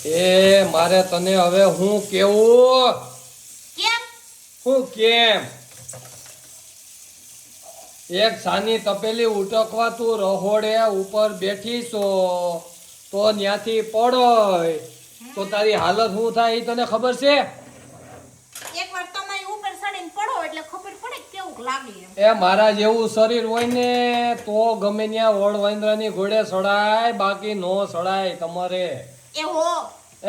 એ મારે તને હવે હું કેવું કેમ? હું કેમ એક સાની તપેલી ઉટકવા તું રહોડે ઉપર બેઠી છો તો ન્યાથી પડય તો તારી હાલત શું થાય એ તને ખબર છે? એકવાર તમારી ઉપર ચડીને પડો એટલે ખબર પડે કે કેવું લાગે એમ. એ મારા જેવું શરીર હોય ને તો ગમે ત્યાં વડ વાંદરાની ઘોડે સડાય બાકી નો સડાય તમારે. એ હો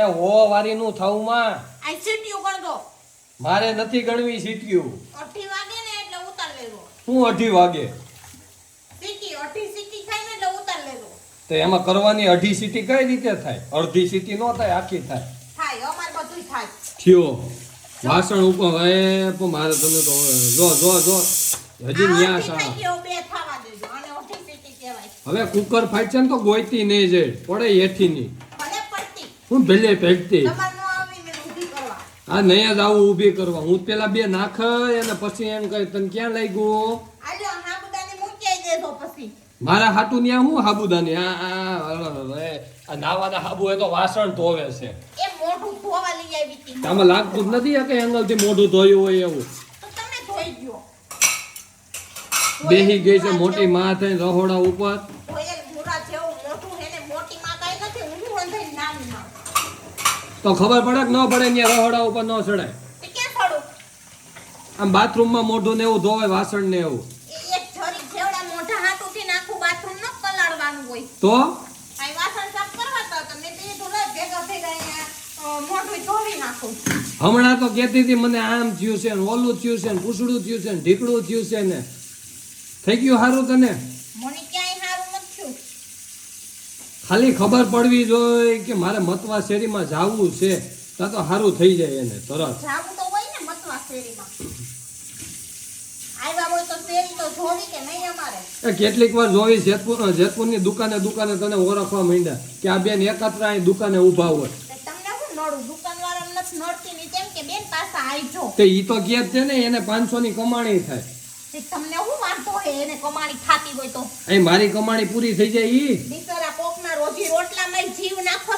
એ હો વારી નું થવું માં આ સીટીયું ગણતો. મારે નથી ગણવી સીટ્યું. 8 વાગે ને એટલે ઉતાર લેજો. હું 2:30 વાગે સીટી 8 સીટી થાય ને એટલે ઉતાર લેજો. તો એમાં કરવાની 2:30 સીટી કઈ રીતે થાય? અડધી સીટી નો થાય, આખી થાય. થાય અમાર બધુંય થાય. થયો વાસણ ઉપર હવે પણ મારે તને તો જો જો જો હજી ન્યા આ સા થઈ ગયો બે થવા દેજો અને 8 સીટી કહેવાય. હવે કુકર ફાઈટ છે ને તો ગોઈતી નહીં જાય પડે હેઠી ની ભલે પડતી હું ભલે પેટતી તમાર નો આવીને ઊભી કરવા. આ નહીં જ આવું ઊભી કરવા હું પેલા બે નાખ અને પછી એમ કહે તને ક્યાં લાગ્યું આજો હાબુદાની મૂકી દેજો પછી. મારા હાટુ ન્યા હું હાબુદાની આ નાવાના હાબુ એ તો વાસણ ધોવે છે એ મોઢું ધોવા લઈ આવી હતી. આમાં લાગતું જ નથી કે એંગલ થી મોઢું ધોયું હોય એવું તો તમે ધોઈ ગયો. બેહી ગઈ છે મોટી માં થઈને રહોડા ઉપર ધોયેલ ભૂરા જેવું મોઢું હેને મોટી માં કાઈ નથી ઊંધું અંધાઈ નાની માં. તો ખબર પડે કે ન પડે ત્યાં રહોડા ઉપર ન ચડાય. તે ક્યાં થોડું આમ બાથરૂમમાં મોઢું ને એવું ધોવાય વાસણ ને એવું એક જરી જેવડા મોઢા હાથુથી આખું બાથરૂમ ન પલાળવાનું હોય. તો આ વાસણ સાફ કરવા તો તમે તે ધોલા ભેગા ભેગા અહીંયા મોઢું ધોવી નાખો. હમણાં તો કહેતી હતી મને આમ થયું છે ને ઓલું થયું છે ને પૂછડું થયું છે ને ઢીકડું થયું છે ને થઈ ગયું સારું તને મને ક્યાંય હારું નથી થયું. ખાલી ખબર પડવી જોઈએ કે મારે મતવા શેરીમાં જાવું છે ત્યાં તો સારું થઈ જાય એને તરત જાવું તો હોય ને મતવા શેરીમાં. આવ્યા હોય તો શેરી તો જોવી કે નહીં અમારે. એ કેટલીક વાર જોઈ જેતપુરની દુકાને તને ઓળખવા માંડ્યા કે આ બેન એકત્ર અહીં દુકાને ઊભા હોય તે તમને હું નડું દુકાનવાળાને નથી નડતી ની તેમ કે બેન પાછા આવજો. તે ઈ તો કે છે ને એને 500 ની કમાણી થાય તે તમને હું વાંધો હે એને કમાણી થાતી હોય તો. અહીં મારી કમાણી પૂરી થઈ જાય ઈ દીકરા